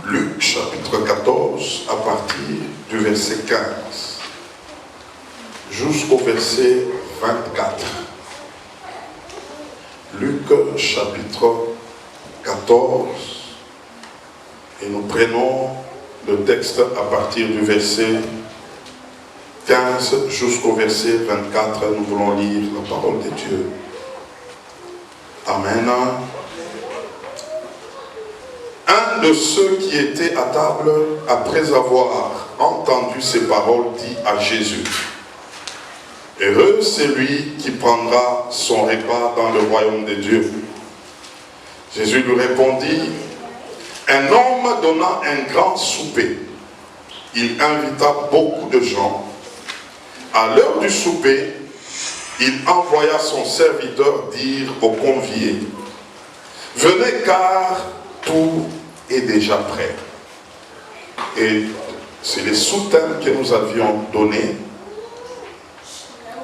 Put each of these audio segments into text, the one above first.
Luc chapitre 14 à partir du verset 15 jusqu'au verset 24. Luc chapitre 14 et nous prenons le texte à partir du verset 15 jusqu'au verset 24. Nous voulons lire la parole de Dieu. Amen. Un de ceux qui étaient à table, après avoir entendu ces paroles, dit à Jésus: heureux celui qui prendra son repas dans le royaume de Dieu. Jésus lui répondit: un homme donna un grand souper. Il invita beaucoup de gens. À l'heure du souper, il envoya son serviteur dire aux conviés: venez car tout est déjà prêt. Et c'est les sous-thèmes que nous avions donnés.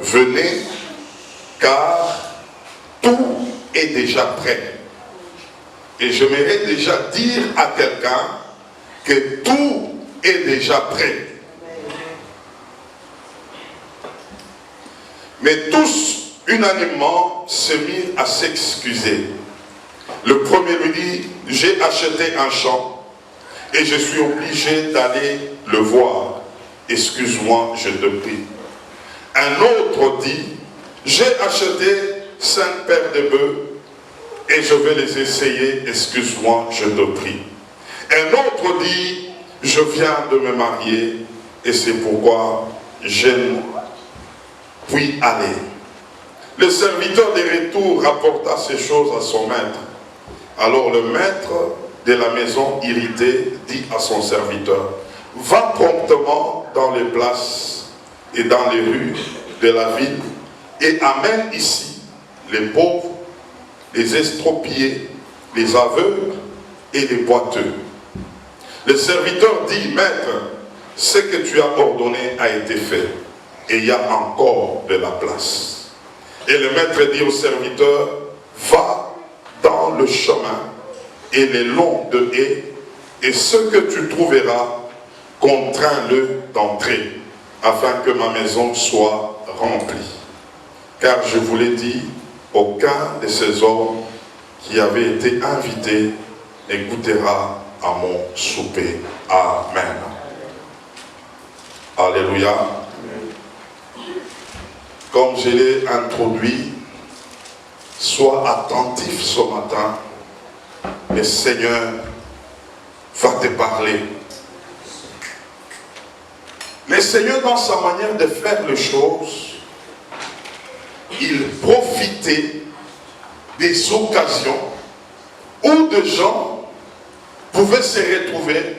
Venez car tout est déjà prêt. Et j'aimerais déjà dire à quelqu'un que tout est déjà prêt. Mais tous, unanimement, se mirent à s'excuser. Le premier lui dit: j'ai acheté un champ et je suis obligé d'aller le voir. Excuse-moi, je te prie. Un autre dit: j'ai acheté 5 paires de bœufs et je vais les essayer. Excuse-moi, je te prie. Un autre dit: je viens de me marier et c'est pourquoi je ne puis aller. Le serviteur de retour rapporta ces choses à son maître. Alors le maître de la maison, irrité, dit à son serviteur: va promptement dans les places et dans les rues de la ville et amène ici les pauvres, les estropiés, les aveugles et les boiteux. Le serviteur dit: maître, ce que tu as ordonné a été fait et il y a encore de la place. Et le maître dit au serviteur: va dans le chemin et les longs de haies, et ce que tu trouveras, contrains-le d'entrer, afin que ma maison soit remplie. Car je vous l'ai dit, aucun de ces hommes qui avaient été invités ne goûtera à mon souper. Amen. Alléluia. Comme je l'ai introduit, sois attentif ce matin. Le Seigneur va te parler. Le Seigneur, dans sa manière de faire les choses, il profitait des occasions où des gens pouvaient se retrouver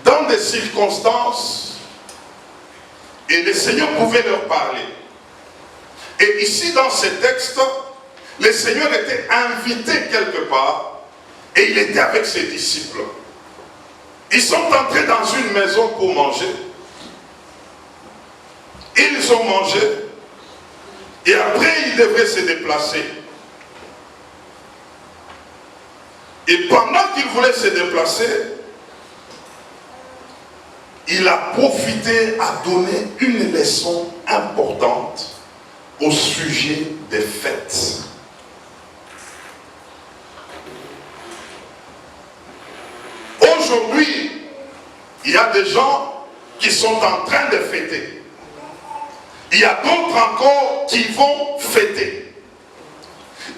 dans des circonstances et le Seigneur pouvait leur parler. Et ici, dans ce texte, le Seigneur était invité quelque part et il était avec ses disciples. Ils sont entrés dans une maison pour manger. Ils ont mangé et après ils devraient se déplacer. Et pendant qu'ils voulaient se déplacer, il a profité à donner une leçon importante au sujet des fêtes. Aujourd'hui, il y a des gens qui sont en train de fêter. Il y a d'autres encore qui vont fêter.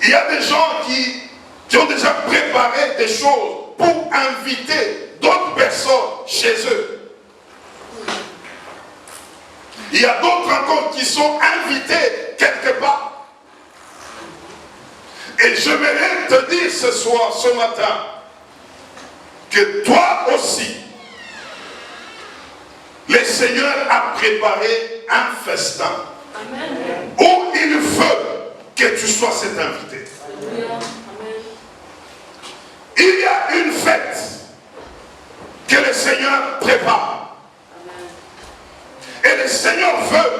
Il y a des gens qui ont déjà préparé des choses pour inviter d'autres personnes chez eux. Il y a d'autres encore qui sont invités quelque part. Et j'aimerais te dire ce soir, ce matin, que toi aussi, le Seigneur a préparé un festin. Amen. Où il veut que tu sois cet invité. Amen. Il y a une fête que le Seigneur prépare. Amen. Et le Seigneur veut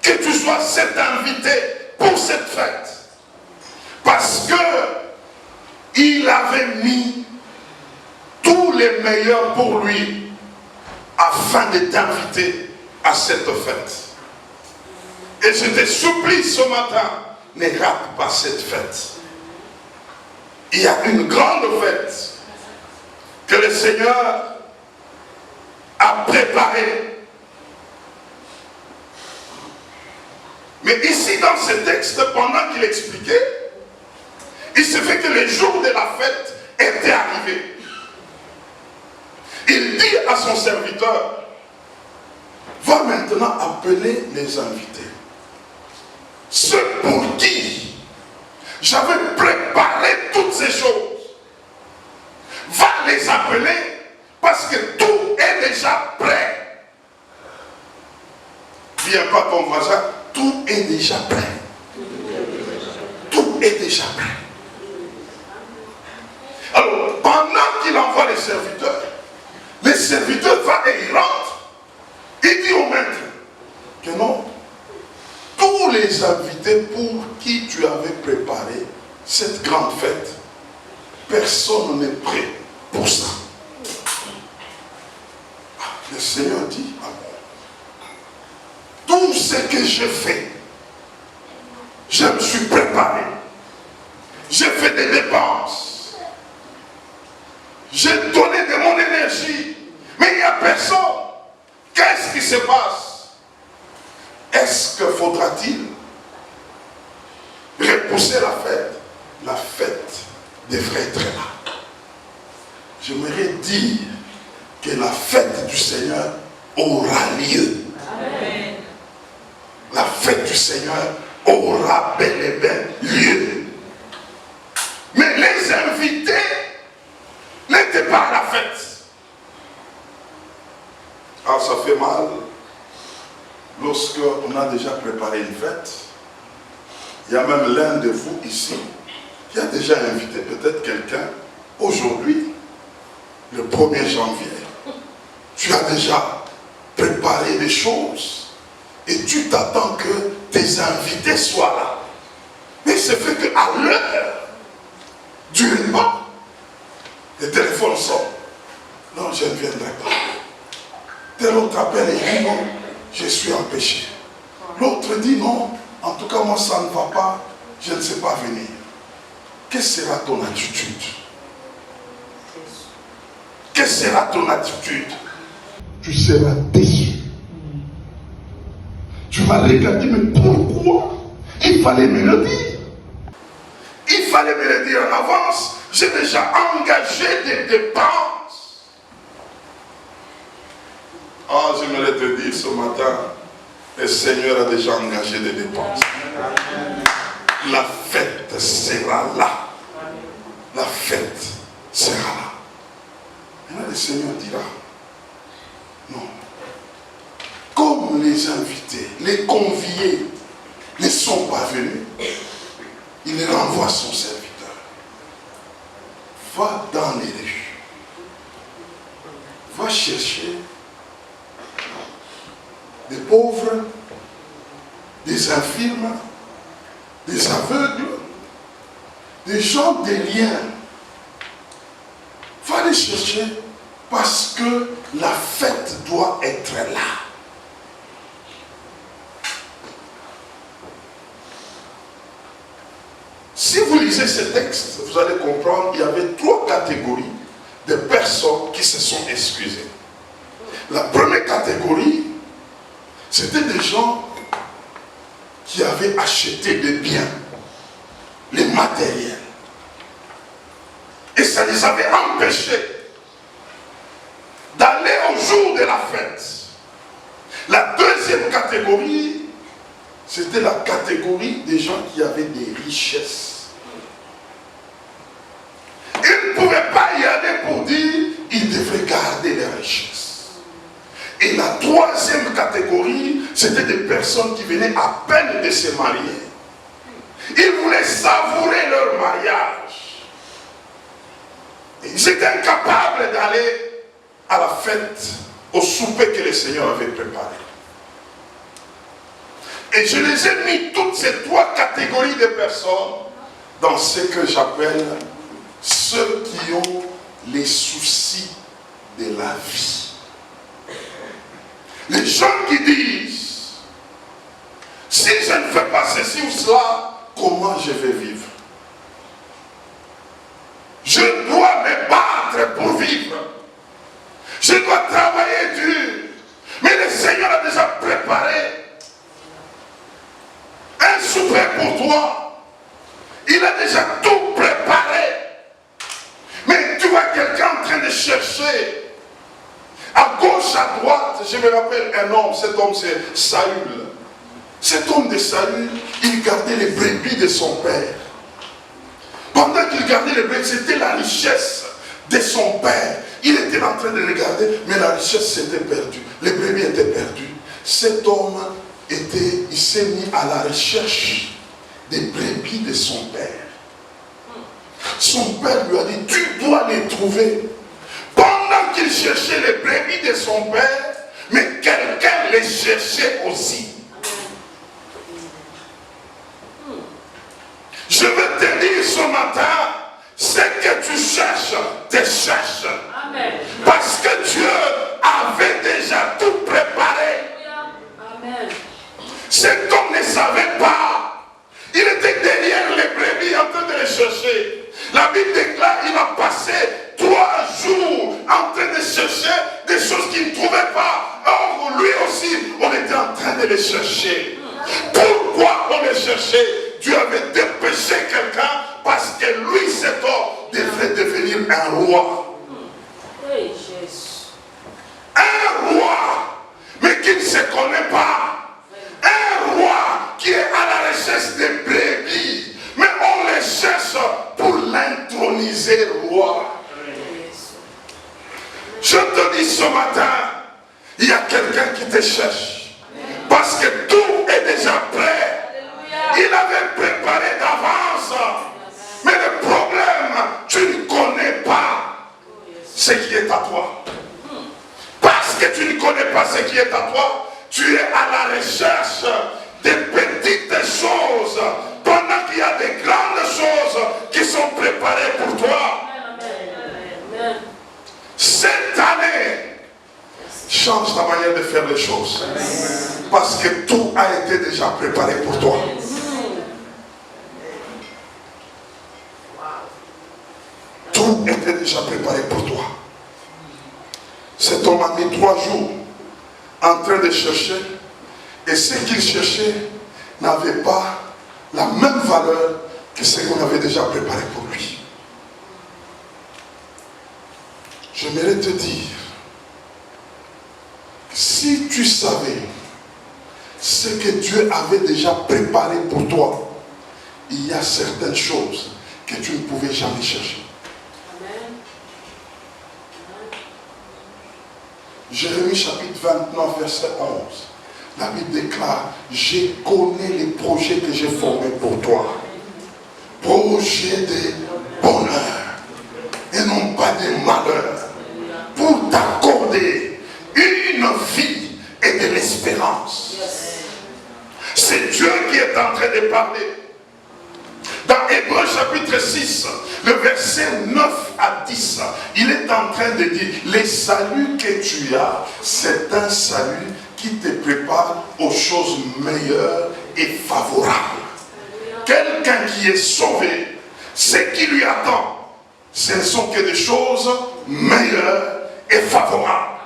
que tu sois cet invité pour cette fête. Parce que il avait mis tous les meilleurs pour lui afin de t'inviter à cette fête. Et je te supplie ce matin, ne rate pas cette fête. Il y a une grande fête que le Seigneur a préparée. Mais ici dans ce texte, pendant qu'il expliquait, il se fait que le jour de la fête était arrivé. Il dit à son serviteur, va maintenant appeler les invités. Ceux pour qui j'avais préparé toutes ces choses. Va les appeler parce que tout est déjà prêt. Viens pas ton voisin, tout est déjà prêt. Tout est déjà prêt. Alors, pendant qu'il envoie les serviteurs va et il rentre. Il dit au maître que non, tous les invités pour qui tu avais préparé cette grande fête, personne n'est prêt pour ça. Le Seigneur dit, tout ce que j'ai fait, je me suis préparé. J'ai fait des dépenses. J'ai donné de mon énergie. Mais il n'y a personne. Qu'est-ce qui se passe? Est-ce que faudra-t-il repousser la fête? La fête devrait être là. J'aimerais dire que la fête du Seigneur aura lieu. Amen. La fête du Seigneur aura bel et bien lieu. Mais les invités n'étaient pas à la fête. Ah, ça fait mal lorsque on a déjà préparé une fête. Il y a même l'un de vous ici qui a déjà invité peut-être quelqu'un aujourd'hui, le 1er janvier. Tu as déjà préparé des choses et tu t'attends que tes invités soient là. Mais c'est fait qu'à l'heure du repas, le téléphone sort. Non, je ne viendrai pas. Tel autre appelle et dit non, je suis empêché. L'autre dit non, en tout cas moi ça ne va pas, je ne sais pas venir. Quelle sera ton attitude? Quelle sera ton attitude? Tu seras déçu. Tu vas regarder, mais pourquoi? Il fallait me le dire. Il fallait me le dire en avance. J'ai déjà engagé des dépenses. Ah, j'aimerais te dire ce matin, le Seigneur a déjà engagé des dépenses. La fête sera là. La fête sera là. Maintenant, le Seigneur dira, non. Comme les invités, les conviés ne sont pas venus, il renvoie son serviteur. Va dans les rues. Va chercher des pauvres, des infirmes, des aveugles, des gens des liens. Va les chercher parce que la fête doit être là. Si vous lisez ce texte, vous allez comprendre qu'il y avait 3 catégories de personnes qui se sont excusées. La première catégorie, c'était des gens qui avaient acheté des biens, les matériels. Et ça les avait empêchés d'aller au jour de la fête. La deuxième catégorie, c'était la catégorie des gens qui avaient des richesses. Ils ne pouvaient pas y aller pour dire ils devraient garder les richesses. Et la troisième catégorie, c'était des personnes qui venaient à peine de se marier. Ils voulaient savourer leur mariage. Ils étaient incapables d'aller à la fête, au souper que le Seigneur avait préparé. Et je les ai mis toutes ces 3 catégories de personnes dans ce que j'appelle ceux qui ont les soucis de la vie. Les gens qui disent, si je ne fais pas ceci ou cela, comment je vais vivre? Je dois me battre pour vivre. Je dois travailler dur. Mais le Seigneur a déjà préparé un souper pour toi. Il a déjà tout préparé. Mais tu vois quelqu'un en train de chercher à gauche, à droite. Je me rappelle un homme, cet homme c'est Saül. Cet homme de Saül, il gardait les brebis de son père. Pendant qu'il gardait les brebis, c'était la richesse de son père. Il était en train de regarder, mais la richesse s'était perdue. Les brebis étaient perdues. Cet homme il s'est mis à la recherche des brebis de son père. Son père lui a dit, tu dois les trouver. Pendant qu'il cherchait les brebis de son père, mais quelqu'un les cherchait aussi. Je veux te dire ce matin, ce que tu cherches, te cherche. Amen. Parce que Dieu avait déjà tout préparé. Amen. Cet homme ne savait pas. Il était derrière les brebis en train de les chercher. La Bible déclare qu'il a passé 3 jours en train de chercher des choses qu'il ne trouvait pas. Or, lui aussi, on était en train de les chercher. Pourquoi on les cherchait? Dieu avait dépêché quelqu'un parce que lui, cet homme, devrait devenir un roi. Un roi, mais qui ne se connaît pas. Un roi qui est à la recherche des brebis, mais on les cherche pour l'introniser roi. Je te dis ce matin, il y a quelqu'un qui te cherche. Parce que tout est déjà prêt. Il avait préparé d'avance. Mais le problème, tu ne connais pas ce qui est à toi. Parce que tu ne connais pas ce qui est à toi, tu es à la recherche des petites choses pendant qu'il y a des grandes choses qui sont préparées pour toi. Cette année, change ta manière de faire les choses. Parce que tout a été déjà préparé pour toi. Tout était déjà préparé pour toi. Cet homme a mis 3 jours en train de chercher. Et ce qu'il cherchait n'avait pas la même valeur que ce qu'on avait déjà préparé pour lui. J'aimerais te dire, si tu savais ce que Dieu avait déjà préparé pour toi, il y a certaines choses que tu ne pouvais jamais chercher. Jérémie chapitre 29, verset 11. La Bible déclare, je connais les projets que j'ai formés pour toi. Projets de bonheur et non pas de malheur. Pour t'accorder une vie et de l'espérance. C'est Dieu qui est en train de parler. Dans Hébreux chapitre 6, le verset 9 à 10, il est en train de dire, le salut que tu as, c'est un salut qui te prépare aux choses meilleures et favorables. Quelqu'un qui est sauvé, ce qui lui attend, ce ne sont que des choses meilleures et favorables.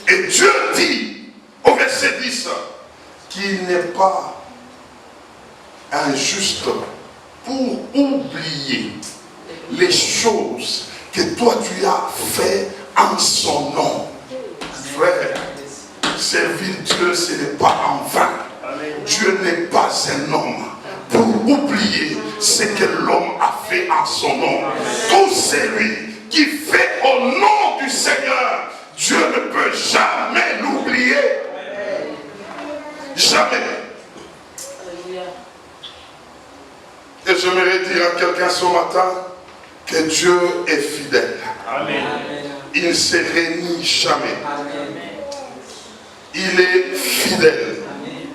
Et Dieu dit au verset 10 qu'il n'est pas injuste pour oublier les choses que toi tu as fait en son nom. Frère, servir Dieu, ce n'est pas en vain. Dieu n'est pas un homme pour oublier ce que l'homme a fait en son nom. Tout celui qui fait au nom du Seigneur, Dieu ne peut jamais l'oublier. Jamais. Et j'aimerais dire à quelqu'un ce matin que Dieu est fidèle. Amen. Il ne se renie jamais. Amen. Il est fidèle. Amen.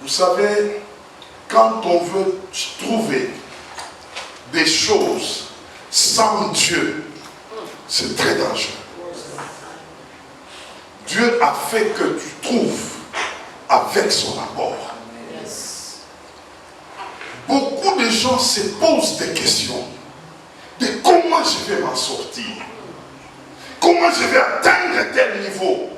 Vous savez, quand on veut trouver des choses, sans Dieu, c'est très dangereux. Dieu a fait que tu trouves avec son apport. Beaucoup de gens se posent des questions de comment je vais m'en sortir, comment je vais atteindre tel niveau,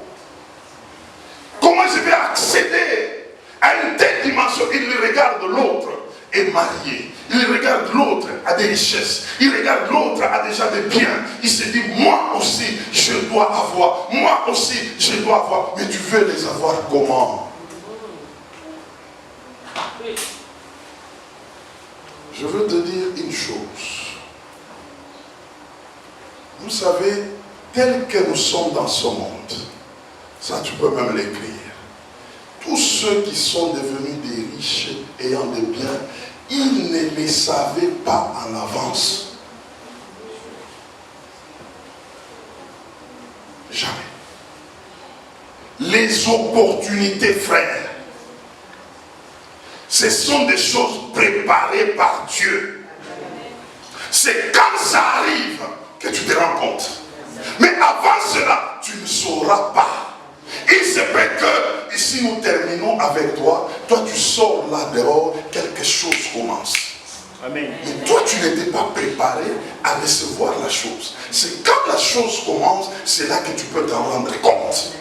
comment je vais accéder à une telle dimension. Il regarde l'autre est marié, il regarde l'autre a des richesses, il regarde l'autre a déjà des biens, il se dit moi aussi je dois avoir, moi aussi je dois avoir, mais tu veux les avoir comment? Je veux te dire une chose. Vous savez, tel que nous sommes dans ce monde, ça tu peux même l'écrire. Tous ceux qui sont devenus des riches, ayant des biens, ils ne les savaient pas en avance. Jamais. Les opportunités, frères, ce sont des choses préparées par Dieu. C'est quand ça arrive que tu te rends compte. Mais avant cela, tu ne sauras pas. Il se peut que, ici nous terminons avec toi, toi tu sors là dehors, quelque chose commence. Amen. Mais toi tu n'étais pas préparé à recevoir la chose. C'est quand la chose commence, c'est là que tu peux t'en rendre compte.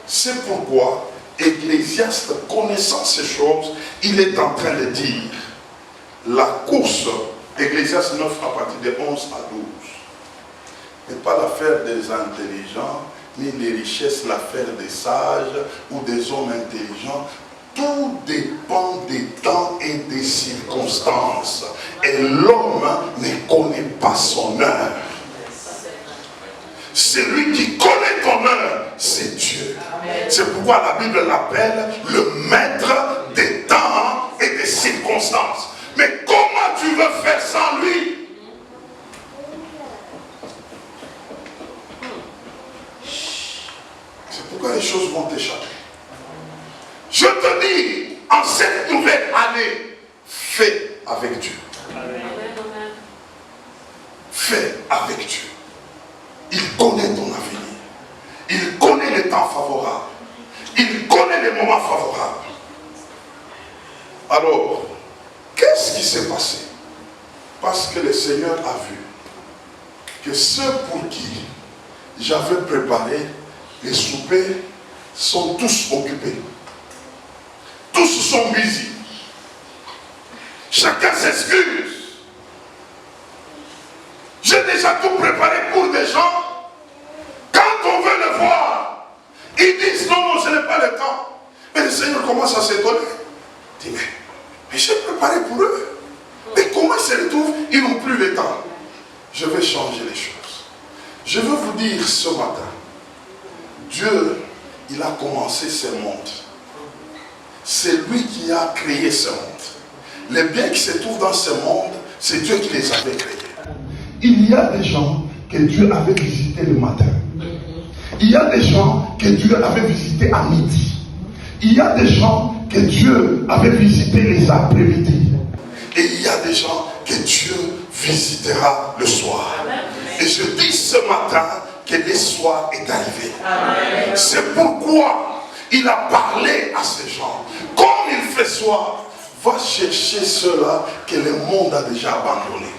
C'est pourquoi Ecclésiaste, connaissant ces choses, il est en train de dire la course, Ecclésiaste 9 à partir de 11 à 12, n'est pas l'affaire des intelligents, ni les richesses l'affaire des sages ou des hommes intelligents. Tout dépend des temps et des circonstances. Et l'homme ne connaît pas son heure. Celui qui connaît ton heure, c'est Dieu. C'est pourquoi la Bible l'appelle le maître des temps et des circonstances. Mais comment tu veux faire sans lui? C'est pourquoi les choses vont t'échapper. Je te dis, en cette nouvelle année, fais avec Dieu. Fais avec Dieu. Il connaît ton avenir. Il connaît les temps favorables. Il connaît les moments favorables. Alors, qu'est-ce qui s'est passé? Parce que le Seigneur a vu que ceux pour qui j'avais préparé les soupers sont tous occupés. Tous sont busy. Chacun s'excuse. J'ai déjà tout préparé pour des gens. Quand on veut le voir, ils disent non, je n'ai pas le temps. Mais le Seigneur commence à s'étonner. Il dit, mais j'ai préparé pour eux. Mais comment ils se retrouvent? Ils n'ont plus le temps. Je vais changer les choses. Je veux vous dire ce matin, Dieu, il a commencé ce monde. C'est lui qui a créé ce monde. Les biens qui se trouvent dans ce monde, c'est Dieu qui les avait créés. Il y a des gens que Dieu avait visités le matin. Il y a des gens que Dieu avait visités à midi. Il y a des gens que Dieu avait visités les après-midi. Et il y a des gens que Dieu visitera le soir. Et je dis ce matin que le soir est arrivé. C'est pourquoi il a parlé à ces gens. Comme il fait soir, va chercher ceux-là que le monde a déjà abandonnés.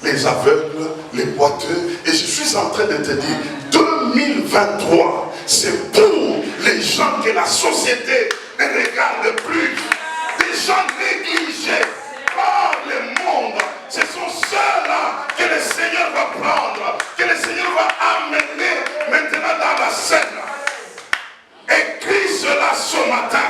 Les aveugles, les boiteux. Et je suis en train de te dire, 2023, c'est pour les gens que la société ne regarde plus. Des gens négligés par le monde. Ce sont ceux-là que le Seigneur va prendre, que le Seigneur va amener maintenant dans la scène. Écris cela ce matin.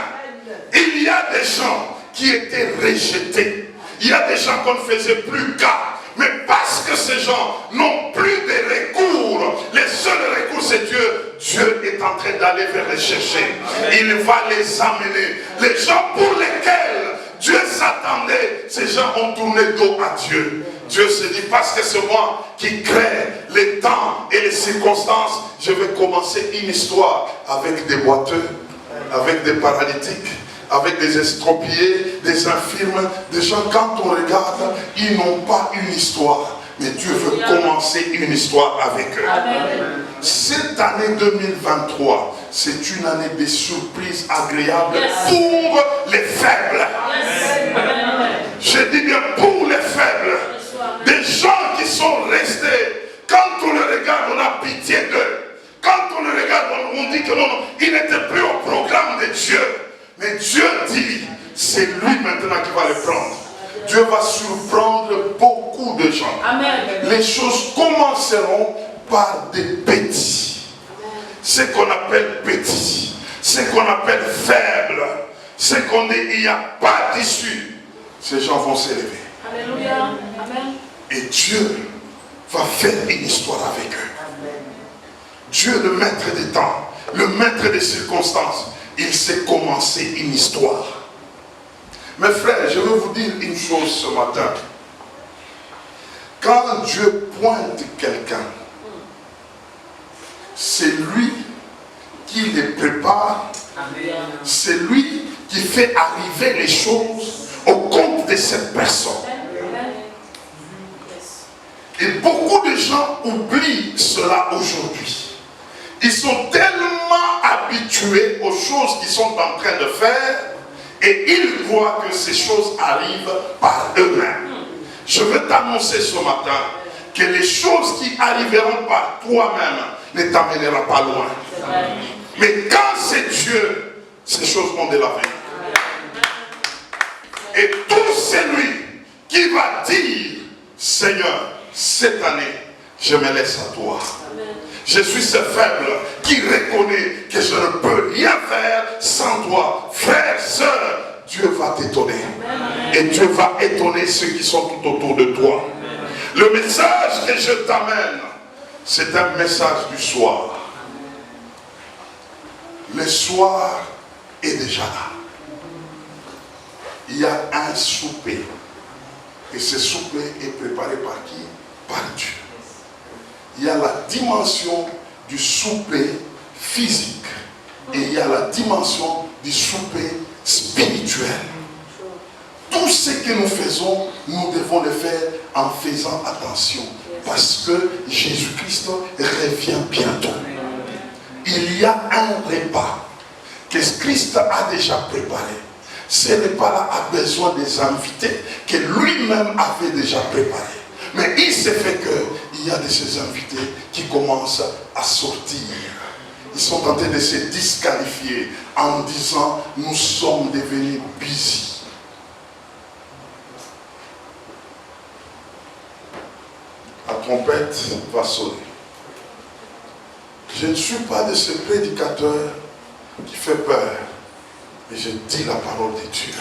Il y a des gens qui étaient rejetés. Il y a des gens qu'on ne faisait plus cas. Mais parce que ces gens n'ont plus de recours, les seuls recours c'est Dieu. Dieu est en train d'aller vers les chercher. Il va les amener. Les gens pour lesquels Dieu s'attendait, ces gens ont tourné dos à Dieu. Dieu se dit, parce que c'est moi qui crée les temps et les circonstances, je vais commencer une histoire avec des boiteux, avec des paralytiques, avec des estropiés, des infirmes, des gens, quand on regarde, ils n'ont pas une histoire. Mais Dieu veut commencer une histoire avec eux. Amen. Cette année 2023, c'est une année de surprises agréables pour les faibles. Je dis bien pour les faibles. Des gens qui sont restés, quand on les regarde, on a pitié d'eux. Quand on les regarde, on dit que non, il n'était plus au programme de Dieu. Mais Dieu dit, c'est lui maintenant qui va le prendre. Dieu va surprendre beaucoup de gens. Amen. Les choses commenceront par des petits. Ce qu'on appelle petits. Ce qu'on appelle faible. Ce qu'on dit, il n'y a pas d'issue. Ces gens vont s'élever. Alléluia. Amen. Et Dieu va faire une histoire avec eux. Dieu, le maître des temps, le maître des circonstances, il sait commencer une histoire. Mes frères, je veux vous dire une chose ce matin. Quand Dieu pointe quelqu'un, c'est lui qui les prépare. C'est lui qui fait arriver les choses au compte de cette personne. Et beaucoup de gens oublient cela aujourd'hui. Ils sont tellement habitués aux choses qu'ils sont en train de faire et ils croient que ces choses arrivent par eux-mêmes. Je veux t'annoncer ce matin que les choses qui arriveront par toi-même ne t'amèneront pas loin. Mais quand c'est Dieu, ces choses vont de la vie. Et tout celui qui va dire, Seigneur, cette année, je me laisse à toi. Je suis ce faible qui reconnaît que je ne peux rien faire sans toi. Frère, sœur, Dieu va t'étonner. Et Dieu va étonner ceux qui sont tout autour de toi. Le message que je t'amène, c'est un message du soir. Le soir est déjà là. Il y a un souper. Et ce souper est préparé par qui? Par Dieu. Il y a la dimension du souper physique et il y a la dimension du souper spirituel. Tout ce que nous faisons, nous devons le faire en faisant attention parce que Jésus-Christ revient bientôt. Il y a un repas que Christ a déjà préparé. Ce repas-là a besoin des invités que lui-même avait déjà préparés. Mais il s'est fait qu'il y a de ces invités qui commencent à sortir. Ils sont en train de se disqualifier en disant nous sommes devenus busy. La trompette va sonner. Je ne suis pas de ce prédicateur qui fait peur, mais je dis la parole de Dieu.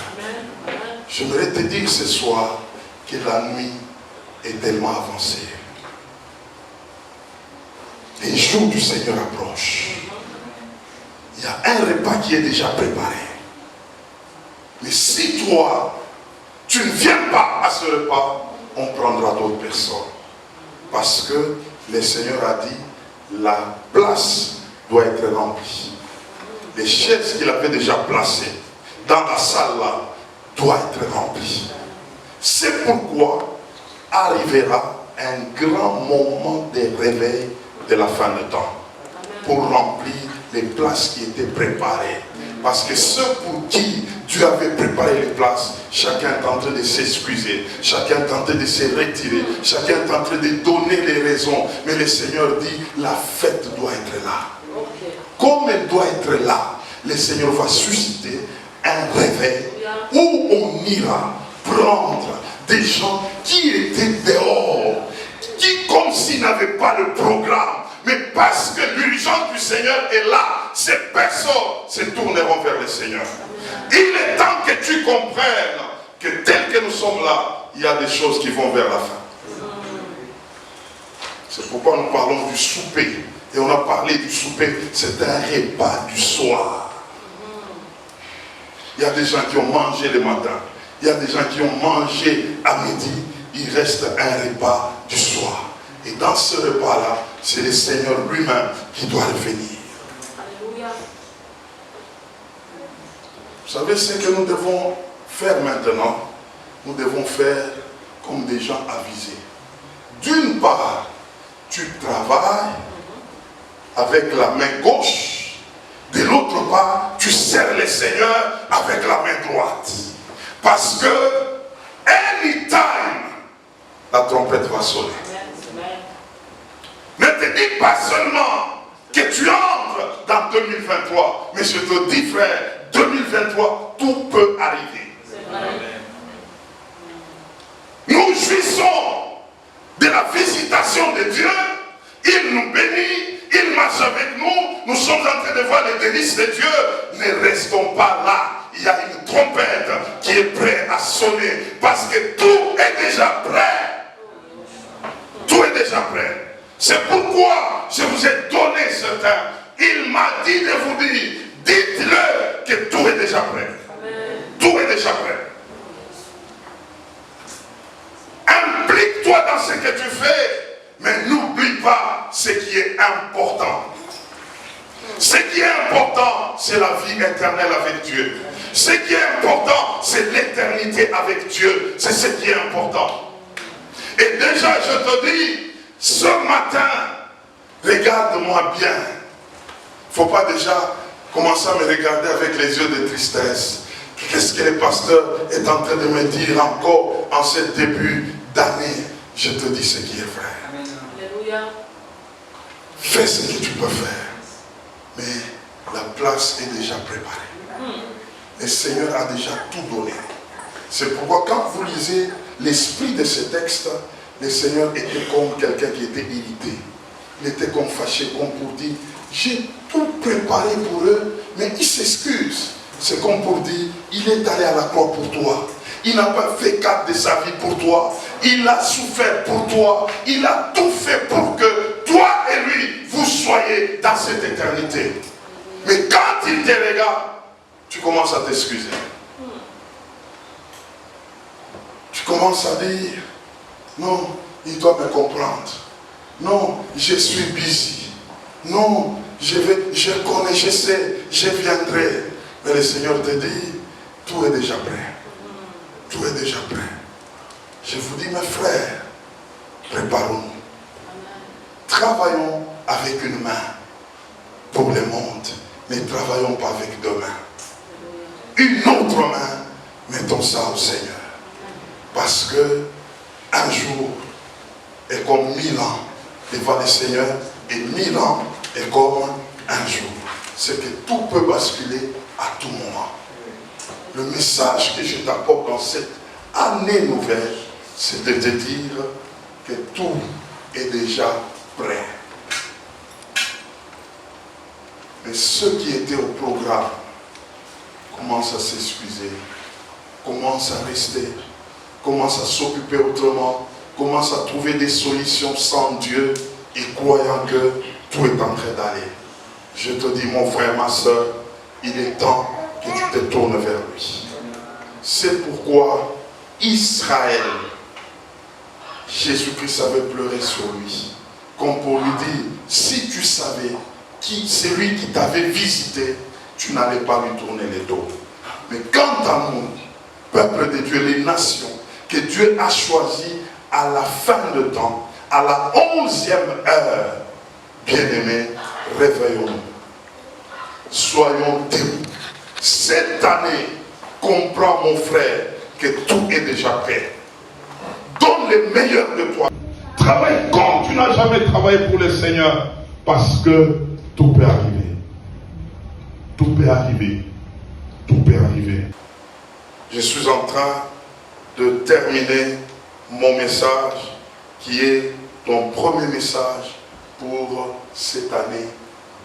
J'aimerais te dire ce soir que la nuit est tellement avancé. Les jours du Seigneur approchent. Il y a un repas qui est déjà préparé. Mais si toi, tu ne viens pas à ce repas, on prendra d'autres personnes. Parce que le Seigneur a dit, la place doit être remplie. Les chaises qu'il avait déjà placées dans la salle là, doivent être remplies. C'est pourquoi arrivera un grand moment de réveil de la fin du temps pour remplir les places qui étaient préparées. Parce que ceux pour qui Dieu avait préparé les places, chacun est en train de s'excuser, chacun est en train de se retirer, chacun est en train de donner les raisons. Mais le Seigneur dit, la fête doit être là. Comme elle doit être là, le Seigneur va susciter un réveil où on ira prendre des gens qui étaient dehors, qui comme s'ils n'avaient pas de programme, mais parce que l'urgence du Seigneur est là, ces personnes se tourneront vers le Seigneur. Il est temps que tu comprennes que tel que nous sommes là, il y a des choses qui vont vers la fin. C'est pourquoi nous parlons du souper. Et on a parlé du souper, c'est un repas du soir. Il y a des gens qui ont mangé le matin. Il y a des gens qui ont mangé à midi. Il reste un repas du soir. Et dans ce repas-là, c'est le Seigneur lui-même qui doit revenir. Alléluia. Vous savez ce que nous devons faire maintenant? Nous devons faire comme des gens avisés. Dieu part, tu travailles avec la main gauche, de l'autre part, tu sers le Seigneur avec la main droite. Parce que, anytime, la trompette va sonner. Ne te dis pas seulement que tu entres dans 2023, mais je te dis, frère, 2023, tout peut arriver. Nous jouissons de la visitation de Dieu. Il nous bénit, il marche avec nous. Nous sommes en train de voir les délices de Dieu. Ne restons pas là. Il y a une trompette qui est prête à sonner. Parce que tout est déjà prêt. Tout est déjà prêt. C'est pourquoi je vous ai donné ce temps. Il m'a dit de vous dire, dites-le que tout est déjà prêt. Tout est déjà prêt. Implique-toi dans ce que tu fais, mais n'oublie pas ce qui est important. Ce qui est important, c'est la vie éternelle avec Dieu. Ce qui est important, c'est l'éternité avec Dieu. C'est ce qui est important. Et déjà, je te dis, ce matin, regarde-moi bien. Il ne faut pas déjà commencer à me regarder avec les yeux de tristesse. Qu'est-ce que le pasteur est en train de me dire encore en ce début d'année? Je te dis ce qui est vrai. Alléluia. Fais ce que tu peux faire. Mais la place est déjà préparée. Le Seigneur a déjà tout donné. C'est pourquoi quand vous lisez l'esprit de ce texte, le Seigneur était comme quelqu'un qui était irrité. Il était comme fâché, comme pour dire, j'ai tout préparé pour eux, mais ils s'excusent. C'est comme pour dire, il est allé à la croix pour toi. Il n'a pas fait cap de sa vie pour toi. Il a souffert pour toi. Il a tout fait pour que toi et lui, vous soyez dans cette éternité. Mais quand il te regarde, tu commences à t'excuser. Tu commences à dire, non, il doit me comprendre. Non, je suis busy. Non, je connais, je sais, je viendrai. Mais le Seigneur te dit, tout est déjà prêt. Tout est déjà prêt. Je vous dis, mes frères, préparons-nous. Travaillons avec une main pour le monde, mais ne travaillons pas avec deux mains. Une autre main, mettons ça au Seigneur. Parce que un jour est comme 1000 ans devant le Seigneur, et 1000 ans est comme un jour. C'est que tout peut basculer à tout moment. Le message que je t'apporte dans cette année nouvelle, c'est de te dire que tout est déjà prêt. Mais ceux qui étaient au programme commencent à s'excuser, commencent à rester, commencent à s'occuper autrement, commencent à trouver des solutions sans Dieu et croyant que tout est en train d'aller. Je te dis, mon frère, ma soeur, il est temps que tu te tournes vers lui. C'est pourquoi Israël, Jésus-Christ avait pleuré sur lui, comme pour lui dire, si tu savais qui c'est lui qui t'avait visité, tu n'allais pas lui tourner les dos. Mais quant à nous, peuple de Dieu, les nations, que Dieu a choisi à la fin de temps, à la 11e heure, bien-aimés, réveillons-nous. Soyons debout. Cette année, comprends mon frère que tout est déjà prêt. Donne le meilleur de toi. Travaille comme tu n'as jamais travaillé pour le Seigneur, parce que tout peut arriver. Tout peut arriver. Tout peut arriver. Je suis en train de terminer mon message qui est ton premier message pour cette année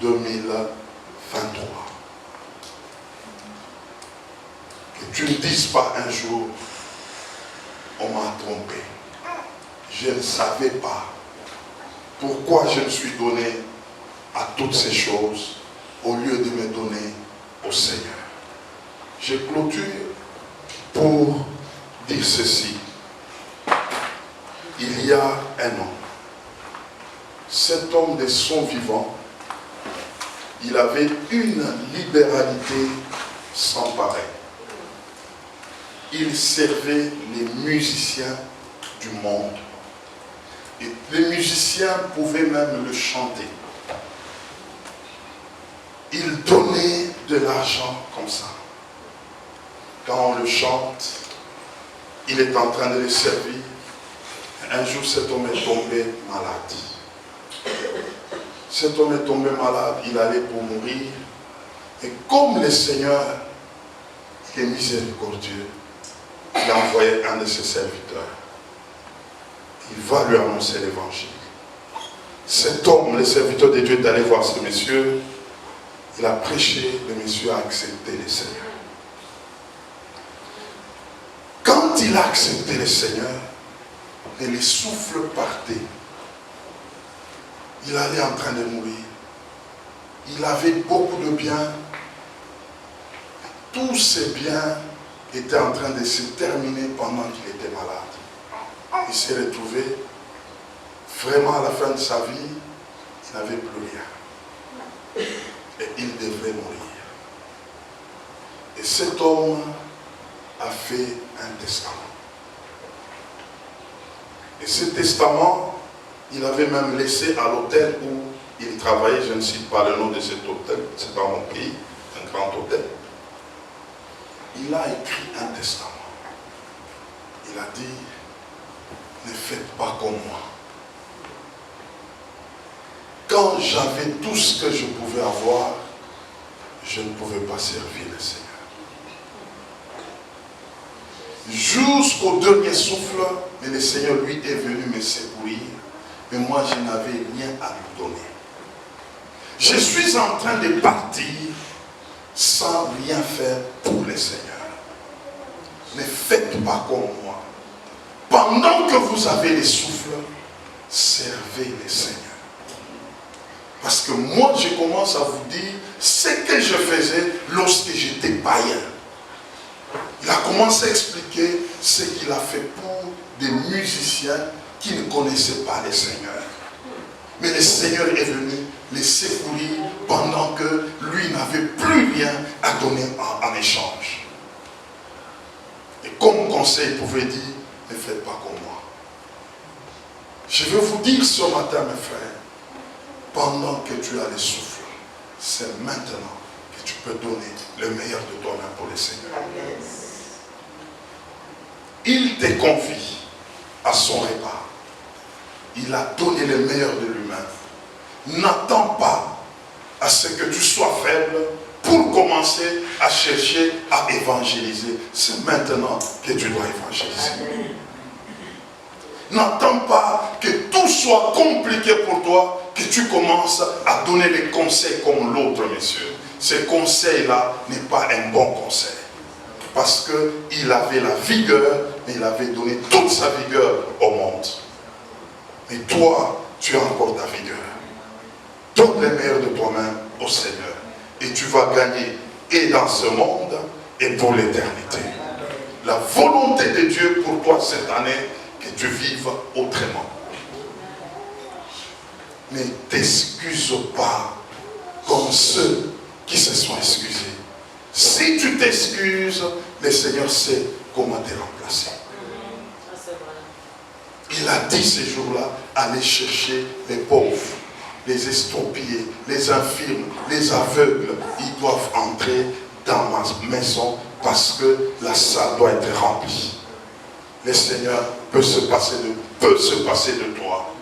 2023. Que tu ne dises pas un jour, on m'a trompé. Je ne savais pas pourquoi je me suis donné à toutes ces choses au lieu de me donner au Seigneur. Je clôture pour dire ceci. Il y a un an, cet homme de son vivant, il avait une libéralité sans pareil. Il servait les musiciens du monde. Et les musiciens pouvaient même le chanter. Ils donnaient de l'argent comme ça. Quand on le chante, il est en train de les servir. Un jour, cet homme est tombé malade. Cet homme est tombé malade, il allait pour mourir. Et comme le Seigneur est miséricordieux, il a envoyé un de ses serviteurs. Il va lui annoncer l'évangile. Cet homme, le serviteur de Dieu, est allé voir ce monsieur. Il a prêché, le monsieur a accepté le Seigneur. Quand il a accepté le Seigneur, et les souffles partaient. Il allait en train de mourir. Il avait beaucoup de biens. Tous ces biens étaient en train de se terminer pendant qu'il était malade. Il s'est retrouvé vraiment à la fin de sa vie, il n'avait plus rien. Et il devait mourir. Et cet homme a fait un testament. Et ce testament, il avait même laissé à l'hôtel où il travaillait, je ne cite pas le nom de cet hôtel, c'est dans mon pays, un grand hôtel. Il a écrit un testament. Il a dit, ne faites pas comme moi. Quand j'avais tout ce que je pouvais avoir, je ne pouvais pas servir le Seigneur. Jusqu'au dernier souffle, mais le Seigneur, lui, est venu me secourir. Mais moi, je n'avais rien à lui donner. Je suis en train de partir sans rien faire pour le Seigneur. Ne faites pas comme moi. Pendant que vous avez les souffles, servez le Seigneur. Parce que moi, je commence à vous dire ce que je faisais lorsque j'étais païen. Il a commencé à expliquer ce qu'il a fait pour des musiciens qui ne connaissaient pas le Seigneur. Mais le Seigneur est venu les secourir pendant que lui n'avait plus rien à donner en échange. Et comme conseil, il pouvait dire, ne faites pas comme moi. Je veux vous dire ce matin, mes frères, pendant que tu as le souffle, c'est maintenant que tu peux donner le meilleur de toi-même pour le Seigneur. Il te confie à son repas. Il a donné le meilleur de lui-même. N'attends pas à ce que tu sois faible pour commencer à chercher à évangéliser. C'est maintenant que tu dois évangéliser. N'attends pas que tout soit compliqué pour toi, que tu commences à donner des conseils comme l'autre, monsieur. Ce conseil-là n'est pas un bon conseil. Parce qu'il avait la vigueur, mais il avait donné toute sa vigueur au monde. Mais toi, tu as encore ta vigueur. Donne le meilleur de toi-même au Seigneur. Et tu vas gagner et dans ce monde et pour l'éternité. La volonté de Dieu pour toi cette année, que tu vives autrement. Ne t'excuse pas comme ceux qui se sont excusés. Si tu t'excuses, le Seigneur sait comment te remplacer. Il a dit ces jours-là, allez chercher les pauvres, les estropiés, les infirmes, les aveugles. Ils doivent entrer dans ma maison parce que la salle doit être remplie. Le Seigneur peut se passer de toi.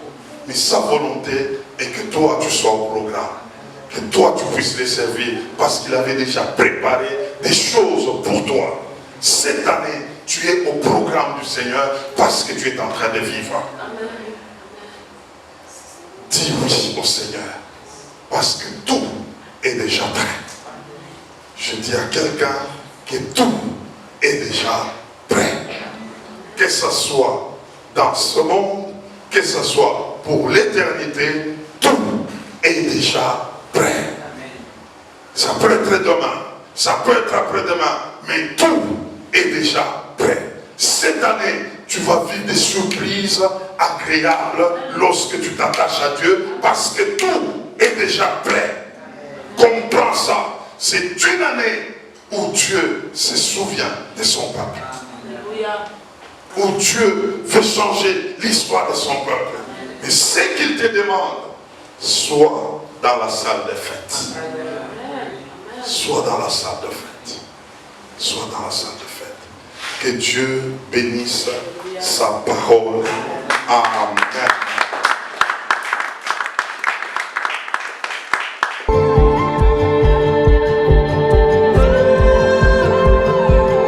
Mais sa volonté est que toi, tu sois au programme. Que toi, tu puisses les servir parce qu'il avait déjà préparé des choses pour toi. Cette année, tu es au programme du Seigneur parce que tu es en train de vivre. Dis oui au Seigneur parce que tout est déjà prêt. Je dis à quelqu'un que tout est déjà prêt. Que ce soit dans ce monde, que ce soit pour l'éternité, tout est déjà prêt. Ça peut être demain, ça peut être après-demain, mais tout est déjà prêt. Cette année, tu vas vivre des surprises agréables lorsque tu t'attaches à Dieu parce que tout est déjà prêt. Comprends ça. C'est une année où Dieu se souvient de son peuple. Où Dieu veut changer l'histoire de son peuple. Et ce qu'il te demande, sois dans la salle des fêtes. Sois dans la salle de fête. Sois dans la salle de fête. Que Dieu bénisse sa parole. Amen.